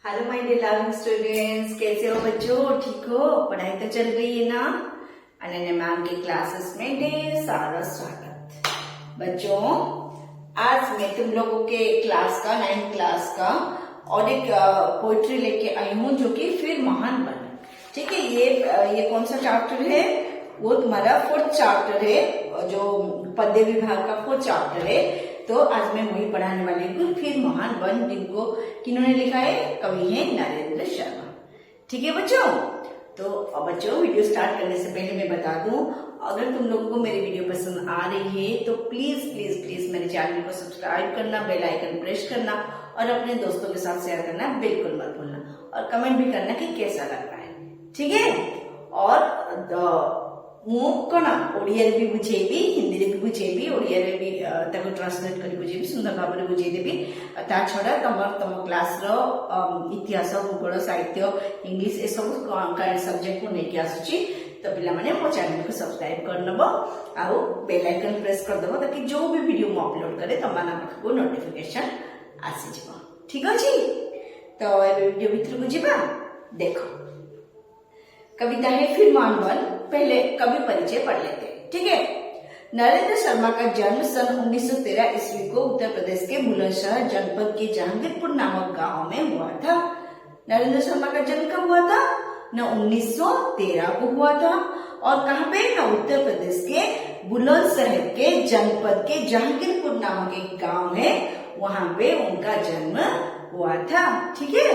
Hello my dear learning students, कैसे हो बच्चों? ठीक हो? पढ़ाई तो चल रही है ना? अनन्या मैम की क्लासेस में ढेर सारा स्वागत। बच्चों, आज मैं तुम लोगों के क्लास का 9th क्लास का और एक पोइट्री लेके आई हूँ जो कि फिर महान बन। ठीक है, ये कौन सा चैप्टर है? वो तुम्हारा 4th चैप्टर है, जो पद्य विभाग का 4th चैप्टर है। तो आज मैं वही पढ़ाने वाली हूँ, फिर महान बन, जिनको किन्होंने लिखा है? कवि है नरेंद्र शर्मा। ठीक है बच्चों, तो बच्चों वीडियो स्टार्ट करने से पहले मैं बता दूं, अगर तुम लोगों को मेरी वीडियो पसंद आ रही है तो प्लीज प्लीज प्लीज मेरे चैनल को सब्सक्राइब करना, बेल आइकन प्रेस करना और अपने दोस्तों के साथ शेयर करना बिल्कुल मत भूलना, और कमेंट भी करना कि कैसा लग रहा है। ठीक है, और ମୁଁ କଣ ଓଡ଼ିଆରେ ବି ବୁଝେଇବି, ହିନ୍ଦୀରେ ବି ବୁଝେଇବି, ଓଡ଼ିଆରେ ବି ତାକୁ ଟ୍ରାନ୍ସଲେଟ କରି ବୁଝେଇବି, ସୁନ୍ଦର ଭାବରେ ବୁଝେଇଦେବି। ତା ଛଡା ତମ କ୍ଲାସର ଇତିହାସ, ଭୂଗୋଳ, ସାହିତ୍ୟ, ଇଂଲିଶ ଏସବୁ ସବଜେକ୍ଟକୁ ନେଇକି ଆସୁଛି। ତ ପିଲାମାନେ ମୋ ଚ୍ୟାନେଲକୁ ସବସ୍କ୍ରାଇବ କରିନେବ ଆଉ ବେଲ୍ ଆଇକନ ପ୍ରେସ୍ କରିଦେବ, ତାକି ଯୋଉ ବି ଭିଡିଓ ମୁଁ ଅପଲୋଡ କରେ ତମମାନଙ୍କ ପାଖକୁ ନୋଟିଫିକେସନ ଆସିଯିବ। ଠିକ ଅଛି, ତ ଏବେ ଭିଡିଓ ଭିତରକୁ ଯିବା। ଦେଖ, कविता है फिर महान बन। पहले कवि परिचय पढ़ लेते हैं। ठीक है, नरेंद्र शर्मा का जन्म सन 1913 ईस्वी को उत्तर प्रदेश के बुलंदशहर जनपद के जहांगीरपुर नामक गांव में हुआ था। नरेंद्र शर्मा का जन्म कब हुआ था? न 1913 को हुआ था, और कहाँ पे? न उत्तर प्रदेश के बुलंदशहर के जनपद के जहांगीरपुर नामक एक गांव है, वहां पे उनका जन्म हुआ था। ठीक है,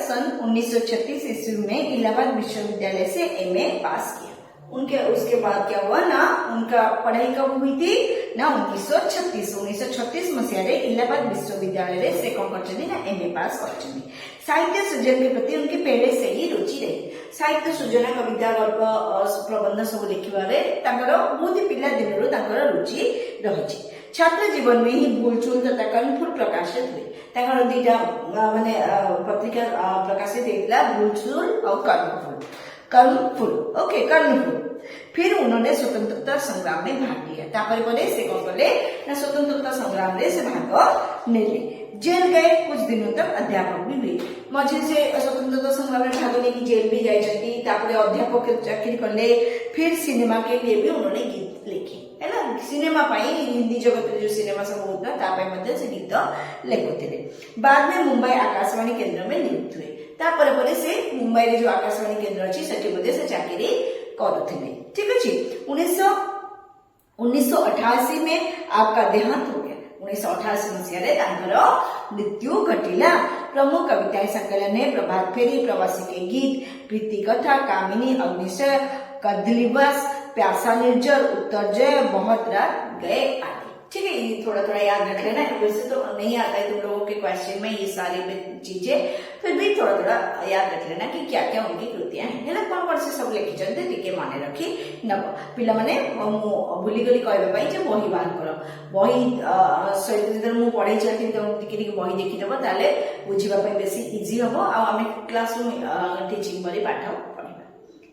सन 1936 ईस्वी में इलाहाबाद विश्वविद्यालय से एमए पास किया। उसके बाद क्या हुआ ना, उनका पढ़ाई कब हुई थी ना? 1936 मसीह इलाहाबाद विश्वविद्यालय से कौन करछन्ती ना एमए पास करछन्ती। साहित्य सृजन के प्रति उनकी पहले से ही रुचि रही। साहित्य सृजन, कविता, गल्प, प्रबंध सब लिखिबारे तांकर बहुत ही पिला दिनरु तांकर रुचि रहिछि। छात्र जीवन में ही भूलचूल तथा कर्णफूल प्रकाशित हुए। तांकर दुईटा माने पत्रिका प्रकाशित होता, भूलचूल और कर्णफूल। ओके, कर्णफूल। फिर उन्होंने स्वतंत्रता संग्राम में भाग लिया। तापरे से कौन कले ना स्वतंत्रता संग्राम में से भाग नेले। जेल गए, कुछ दिनों तक अध्यापक भी हुए। मझे से स्वतंत्रता संग्राम में भाग लेके जेल भी जाइछन्ती, तापरे अध्यापक के चाकरी करले। फिर सिनेमा के लिए भी उन्होंने गीत लिखे, है ना? सिनेमा पाई, हिंदी जगत में जो सिनेमा सब होता तापे मध्य से गीत लिखुथिले। बाद में मुंबई आकाशवाणी केंद्र में नियुक्त हुए। तापरे परे से मुंबई रे जो आकाशवाणी केंद्र अछि सेठी मध्य से चाकरी करुथिले। ठीक अछि। 1988 में आपका देहांत हो गया। 1988 मसीह मृत्यु घटिला। प्रमुख कविताएं संकलन है प्रभात फेरी, प्रवासी के गीत, प्रीति कथा, कामिनी, अग्निशय, कदलीबस, प्यासा निर्जर, उत्तर जय, बहुत रात गए आदि। ठीक है, ये थोड़ा थोड़ा याद रख लेना। वैसे तो नहीं आता है तुम लोगों के क्वेश्चन में ये सारी चीजें, फिर भी थोड़ा थोड़ा याद रख लेना कि क्या क्या उनकी कृतियां हैं, है ना? कौन कौन से सब लेखि चलते टिके माने रखी नब। पिला माने भूलिगली कहबा पई जे बही बाहर करो, बही सहित जदर मु पढ़ाई चलती तो टिके टिके बही देखि देबो, ताले बुझिबा पई बेसी इजी हबो, आ हमें क्लासरूम टीचिंग वाली पाठ पढ़िबा,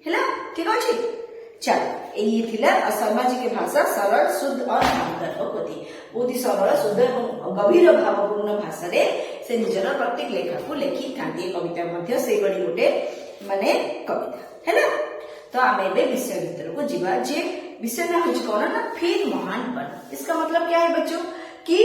हैला? ठीक अछि। चलो, ये थिला शर्मा जी की भाषा सरल, शुद्ध और भावुक होती। बहुत ही सरल, शुद्ध और गभीर भावपूर्ण भाषा से निजर प्रत्येक लेखा को लेखि थांती। कविता मध्य से बड़ी गोटे माने कविता, है ना? तो आम ए विषय भीतर को जीवा। जे विषय ना होची कौन ना, फिर महान बन। इसका मतलब क्या है बच्चों कि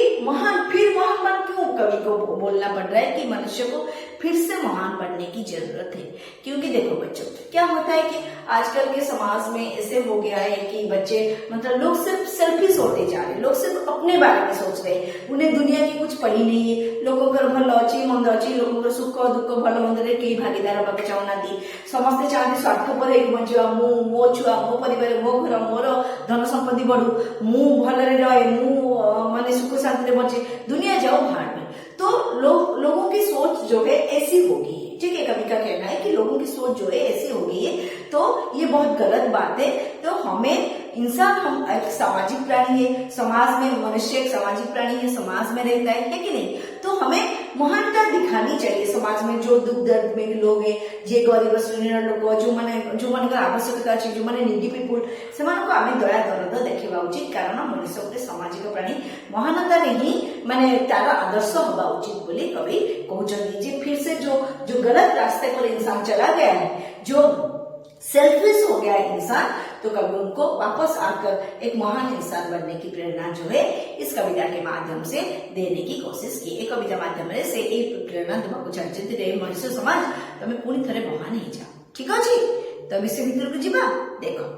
फिर महान बन क्यों कवि को बोलना पड़ रहा है कि मनुष्य को फिर से महान बनने की जरूरत है? क्योंकि देखो बच्चों, क्या होता है कि आजकल के समाज में ऐसे हो गया है कि बच्चे मतलब लोग सिर्फ सेल्फिश होते जा रहे हैं। लोग सिर्फ अपने बारे में सोच रहे हैं, उन्हें दुनिया की कुछ पड़ी नहीं है। लोगों भल अच्छी मंद अच्छी, लोगों सुख दुख भल मंद कई भागीदार हाँ चाहूना। समस्ते चाहते स्वार्थपर एक बंचा, मो छुआ, मो परिवार, मो घर, मोर धन संपत्ति बढ़ू, मु भलरे रहे, मु माने सुख शांति बचे, दुनिया जाओ भाड़ में। तो लोगों की सोच जो है ऐसी हो गई है। ठीक है, कवि का कहना है कि लोगों की सोच जो है ऐसी हो गई है, तो ये बहुत गलत बात है। तो हमें इंसान, हम एक सामाजिक प्राणी है, समाज में मनुष्य एक सामाजिक प्राणी है, समाज में रहता है कि नहीं? तो हमें महानता दिखानी चाहिए, समाज समाज में जो दुख दर्द में लोग है जे गरीब श्रेणीर लोक जो माने आवश्यकता अच्छी जो माने निडी पीपुल से आम दया दरद देखा उचित कारण मनुष्य गोटे सामाजिक प्राणी महानता ही माने तार आदर्श हवा उचित बोली कवि कहते फिर से जो गलत रास्ते पर इंसान चला गया है जो सेल्फिश हो गया है इंसान तो कभी उनको वापस आकर एक महान इंसान बनने की प्रेरणा जो है इस कविता के माध्यम से देने की कोशिश की। एक कविता माध्यम से एक प्रेरणा देवा चाहते रे मनुष्य समाज तमें पुणी थरे महान ही जाओ। ठीक अच्छे तो विषय भितर को जीवा देखो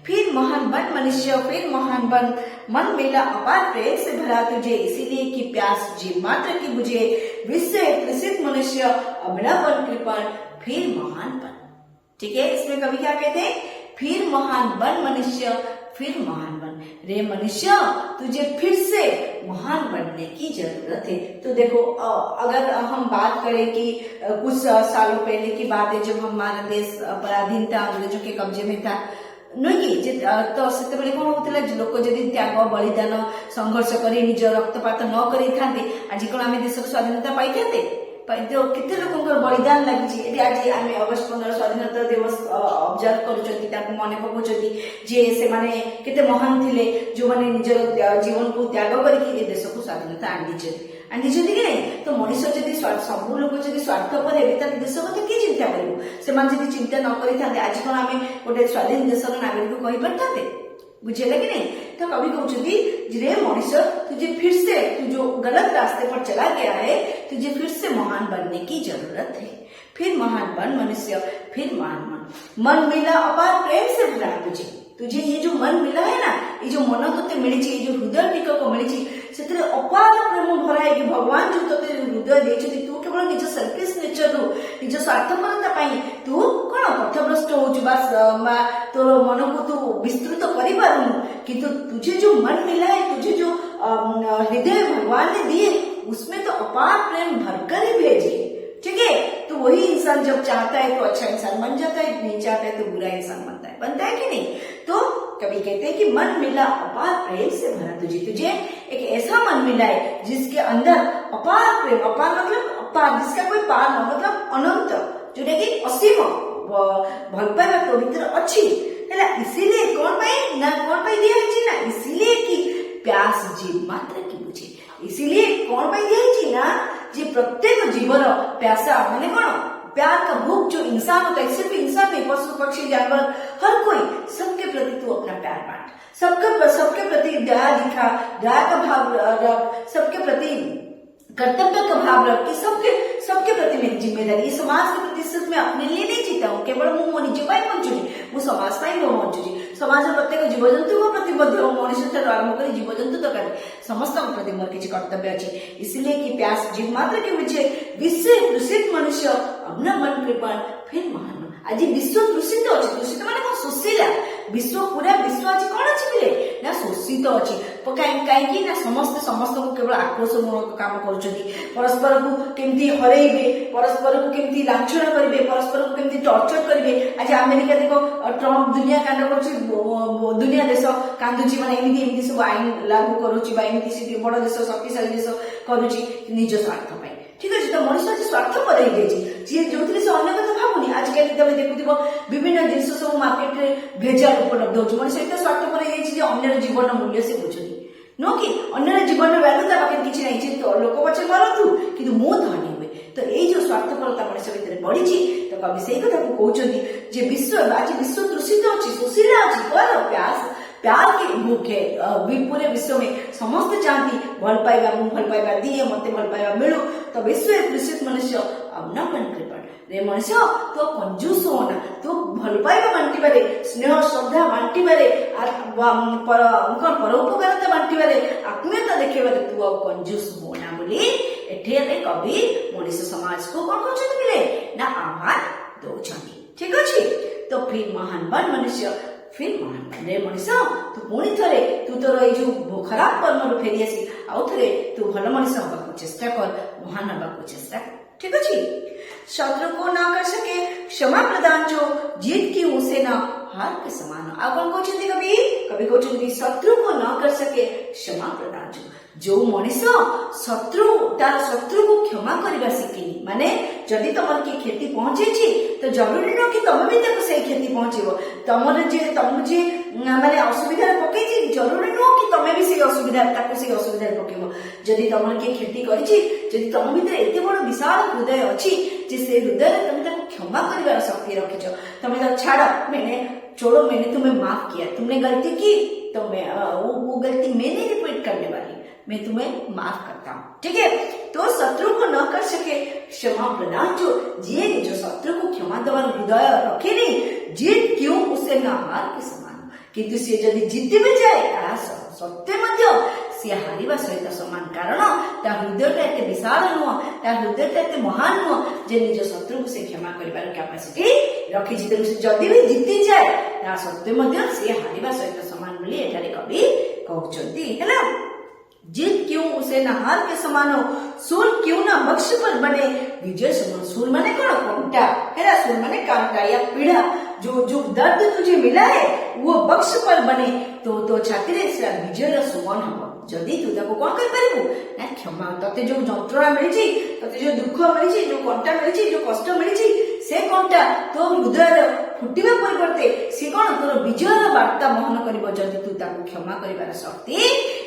फिर महान बन मनुष्य फिर महान बन मन मेला अपार प्रेम से भरा तुझे इसीलिए कि प्यास जीव मात्र की बुझे विश्व प्रसिद्ध मनुष्य अबला बन कृपण फिर महान बन। ठीक है इसमें कवि क्या कहते हैं फिर महान बन मनुष्य फिर महान बन रे मनुष्य तुझे फिर से महान बनने की जरूरत है। तो देखो अगर हम बात करें कि कुछ सालों पहले की बात है जब हमारा देश पराधीन था अंग्रेजों के कब्जे में था नुकी तो से कौन होता लोक जदि त्याग बलिदान संघर्ष कर निज रक्तपात न कर आज कौन आम देश स्वाधीनता पाई केते लोक बलिदान लगी आज आम अगस्ट 15 स्वाधीनता दिवस ऑब्जर्व कर मन पकाउछंती जे से माने केते महान थिले जो माने निज जीवन को त्याग करके देश को स्वाधीनता आनी कि नहीं तो मनीष जदि सब लोग जदि स्वार्थपर हे देश कथा किए चिंता कर चिंता न कर आज कौन आम गोटे स्वाधीन देश नागरिक कही पारे बुझेगा कि नहीं। तो कवि कहते रे मनुष्य तुझे फिर से तू जो गलत रास्ते पर चला गया है तुझे फिर से महान बनने की जरूरत है। फिर महान बन मनुष्य फिर महान मन मिला अपार प्रेम से भरा तुझे ये जो मन मिला है ना ये जो मन ते मिली ये जो हृदय टिकक मिली से अपार प्रेम भरा है कि भगवान जो ते हृदय देते तू केवल निज सेल्फिश नेचर रू निज स्वार्थपरता तू कौन पथभ्रष्ट हो तोर मन को तू विस्तृत कर किंतु तुझे जो मन मिला है तुझे जो हृदय भगवान ने दिए उसमें तो अपार प्रेम भरकर ही भेजे। ठीक है तो वही इंसान जब चाहता है तो अच्छा इंसान बन जाता है नहीं चाहता है तो बुरा इंसान बनता है कि नहीं। तो कभी कहते हैं कि मन मिला अपार प्रेम से भरा तुझे एक ऐसा मन मिला है जिसके अंदर अपार प्रेम अपार मतलब अपार जिसका कोई पार न मतलब अनंत जोटा कि असीम भल पाइबा तो भीतर अच्छी है इसीलिए कौन पाई दिया है ना इसीलिए कि प्यास जीव मात्र की बुझे इसीलिए कौन पाई दिया है ना जी प्रत्येक जीवन प्यासा माने कौन प्यार का भूख जो इंसान होता है सिर्फ इंसान नहीं पशु पक्षी जानवर हर कोई सबके प्रति तू अपना प्यार बांट सबके प्रति दया दिखा दया का भाव रख सबके प्रति कर्तव्य का भाव रख सबके प्रति मेरी जिम्मेदारी समाज के प्रति सिर्फ मैं अपने लिए नहीं जीता हूँ केवल मु मो निज बंचुची मु समाज बंचुची समाज प्रत्येक जीवजंतु को प्रतिबद्ध हूँ मनुष्य आरंभ कर जीवजंतु तक समस्त प्रति मोर किसी कर्तव्य अच्छी इसलिए कि प्यास जीव मात्र के बुझे विश्व प्रसिद्ध मनुष्य अपना मन कृपण फिर महान आज विश्व दूषित अच्छी माने कौन शोषिला विश्व पूरा विश्व आज कौन अच्छी मिले ना शोषित अच्छी कहीं ना समस्त को केवल आक्रोशमूलक काम परस्पर को केमती हरइबे परस्पर को केमती लांछन करेंगे परस्पर को केमती टर्चर करेंगे आज अमेरिका देखो ट्रम्प दुनिया कांड कर दुनिया देश कांदुची माने एमती सब आईन लागू करुची बड़ देश शक्तिशाली देश करुची निज स्वार्थ पाई। ठीक अच्छे तो मनुष्य आज स्वार्थपर हो जी जो से अन्य कथा भावुनी आजिकल तुम देखुव विभिन्न जिन सब मार्केट में भेजाल उपलब्ध हो मनुष्य एत स्वार्थपर हो अन्य जीवन मूल्य से बुझुनी नो कि अन्य जीवन वैल्यू ता पाखे किसी नहीं तो लोक पचे मरतु कि मु धनी हुए तो ये जो स्वार्थपरता मनुष्य भितर बढ़ी तो कवि से कथा को कहते विश्व आज विश्व दूषित अच्छी सुशीला अच्छी कौन प्यार के भूख है पूरे विश्व में समस्त चाहती भल पाइबा मु भल पाइबा दिए मते भल पाइबा मिलू तो विश्व दूषित मनुष्य अपना मन कृपण रे मनुष्य तो कंजूस होना तो भल पाइबा बांटिबारे स्नेह श्रद्धा बांटिबारे परोपकारता बांटिबारे आत्मीयता देखेबारे तू आ कंजूस होना बोली एठे कवि मनुष्य समाज को कौन कहते मिले ना आह्वान दौरान। ठीक अच्छे तो फिर महान बन मनुष्य फिर महान रे मनुष्य तू पुणी थे तू तोर ये जो खराब कर्म फेरी आसी आउ थे तू भल मनुष्य हवा चेष्टा कर महान हवा चेष्टा कर। ठीक अच्छे शत्रु को ना कर सके क्षमा प्रदान जो जीत की उसे ना हार के समान आ कौन कहते कवि कहते शत्रु को ना कर सके क्षमा प्रदान जो मनुष्य शत्रु तार शत्रु को क्षमा करने शिखिनी माने जदि तुमर की क्षति पहुंची तो जरूरी न कि तुम भी ताको से क्षति पहुंचीबो तुमर जे तुम जे माने असुविधा पकई जरूरी न कि तुम भी से असुविधा ताको से असुविधा पकेबो जदि तुमर की क्षति करिछि जदि तुम भीतर एते बड़ विशाल हृदय अछि जे से हृदय तुम ताको क्षमा करिवार शक्ति रखिछो तुम तो छाड़ो मैंने तुम्हें माफ किया तुमने गलती की तो मैं वो गलती मैं नहीं रिपीट करने वाली मैं तुम्हें माफ करता हूँ ठीक है। तो शत्रु को न कर सके क्षमा प्रदान जो शत्रु को क्षमा देवार हृदय रखे नहीं जीत क्यों उसे न हार के समान किंतु से जदि जीति भी जाए सत्य मध्य सी हारिबा सहित समान कारण ता हृदयटा एते विशाल नुह ता हृदयटा एते महान नुह जे निज शत्रु को से क्षमा करिबार कैपेसिटी रखी तेणु से जदि भी जीति जाए ता सत्य मध्य सी हारिबा सहित समान बोली एठारे कवि कहउचंती हैला। जीत क्यों उसे न हार के समान हो सूल क्यों न बक्ष पर बने विजय समान सूल माने कौन कंटा है सूल माने कांटा या पीड़ा जो दर्द तुझे मिला है वो बक्ष पर बने तो छाती से विजय समान हम जदि तू ताको कौन कर पारिबु ना क्षमा तते जो जंत्रणा मिली तते जो दुख मिली जो कंटा मिली जो कष्ट मिली से कंटा तो हृदय फुटिबा परिवर्ते से कौन तोर विजय वार्ता वहन करिवो जदि तू ताको क्षमा करिवार शक्ति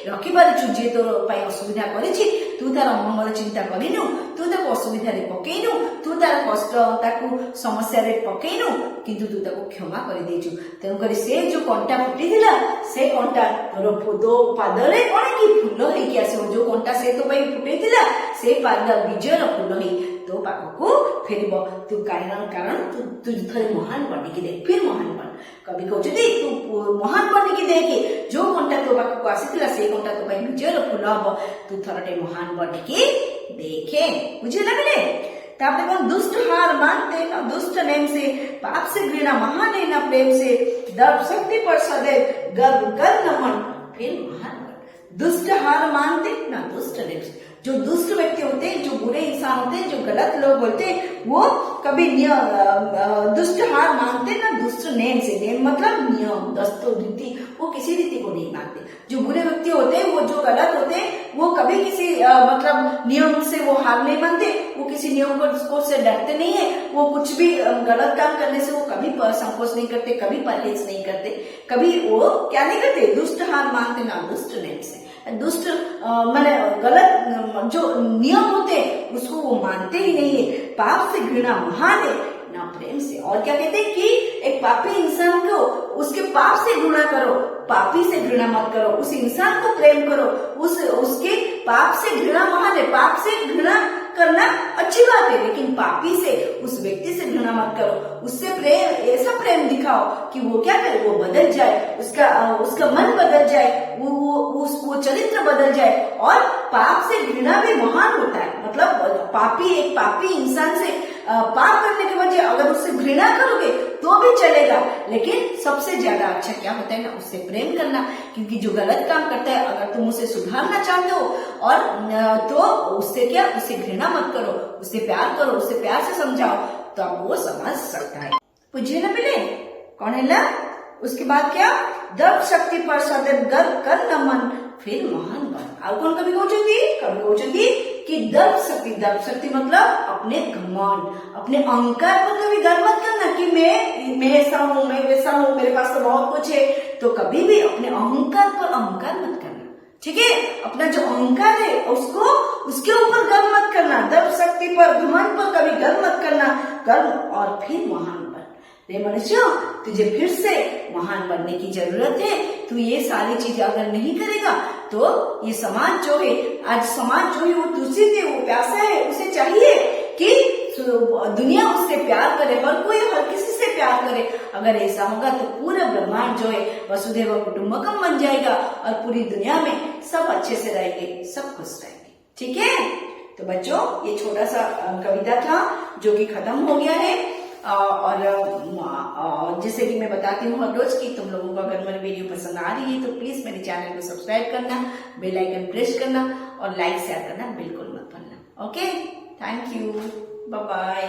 रखि पारिछु जे तोर पई असुविधा करिछि तू तार मंगल चिंता करिनु तू ताको असुविधा रे पकेइनु तू तार कष्ट ताको समस्या रे पकेइनु किंतु तू ताको क्षमा करि देछु तेनु करी से जो कंटा फुटिथिला से कंटा तोर दो पादरे कोन कि फूल हे कि आसे जो कंटा से तो पई फुटेथिला से पाद विजय र फूल हे तो पाखको फेरिबो तू कारण तू थरे महान बनी की देख फिर महान बन कभी कहते तू महान बनी की देख जो घंटा तो पाखको आसीथिला से घंटा तो भाई विजय र फूल हबो तू थरटे महान बनी की देखे बुझिला मिले तापरे कौन दुष्ट हार मानते न दुष्ट नेम से पाप से घृणा महान है न प्रेम से दर्प शक्ति पर सदैव गर्व कर न मन फिर महान दुष्ट हार मानते न दुष्ट नेम से जो दुष्ट व्यक्ति होते हैं जो बुरे इंसान होते हैं जो गलत लोग होते हैं वो कभी दुष्ट हार मानते ना दुष्ट नेम से नेम मतलब नियम दस्तों रीति वो किसी रीति को नहीं मानते जो बुरे व्यक्ति होते हैं वो जो गलत होते हैं वो कभी किसी मतलब नियम से वो हार नहीं मानते वो किसी नियम को से डरते नहीं है वो कुछ भी गलत काम करने से वो कभी संकोच नहीं करते कभी परहेज नहीं करते कभी वो क्या नहीं करते दुष्ट हार मानते ना दुष्ट नेम से दुष्ट माने गलत जो नियम होते हैं उसको वो मानते ही नहीं है पाप से घृणा महान है ना प्रेम से और क्या कहते हैं कि एक पापी इंसान को उसके पाप से घृणा करो पापी से घृणा मत करो उस इंसान को प्रेम करो उसके पाप से घृणा महान है पाप से घृणा करना अच्छी बात है लेकिन पापी से उस व्यक्ति से घृणा मत करो उससे प्रेम ऐसा प्रेम दिखाओ कि वो क्या करे वो बदल जाए उसका मन बदल जाए वो चरित्र बदल जाए और पाप से घृणा भी महान होता है मतलब एक पापी इंसान से पाप करने के वजह अगर उससे घृणा करोगे तो भी चलेगा लेकिन सबसे ज्यादा अच्छा क्या होता है ना उससे प्रेम करना क्योंकि जो गलत काम करता है अगर तुम उसे सुधारना चाहते हो और तो उससे क्या उससे घृणा मत करो उससे प्यार करो उससे प्यार से समझाओ तो अब वो समझ सकता है बुझे ना मिले कौन है ला उसके बाद क्या दर्प शक्ति पर सदैव गर्व कर न मन फिर महान बन और कौन कभी कहते कि दर्प शक्ति मतलब अपने घमंड अपने अहंकार पर कभी गर्व मत करना कि मैं ऐसा हूँ मैं वैसा हूँ मेरे पास तो बहुत कुछ है तो कभी भी अपने अहंकार पर अहंकार मत करना ठीक है अपना जो अहंकार है उसके ऊपर गर्व मत करना दर्प शक्ति पर घमंड पर कभी गर्व मत करना गर्व और फिर महान बन मनुष्य तुझे फिर से महान बनने की जरूरत है तू ये सारी चीजें अगर नहीं करेगा तो ये समाज जो है आज समाज जो है वो दूषित है वो प्यासा है उसे चाहिए कि दुनिया उससे प्यार करे हर कोई हर किसी से प्यार करे अगर ऐसा होगा तो पूरा ब्रह्मांड जो है वसुधैव कुटुंबकम बन जाएगा और पूरी दुनिया में सब अच्छे से रहेंगे सब खुश रहेंगे ठीक है। तो बच्चों ये छोटा सा कविता था जो कि खत्म हो गया है और जैसे कि मैं बताती हूँ हर रोज की तुम लोगों को अगर मेरी वीडियो पसंद आ रही है तो प्लीज मेरे चैनल को सब्सक्राइब करना बेल आइकन प्रेस करना और लाइक शेयर करना बिल्कुल मत भूलना okay thank you bye bye.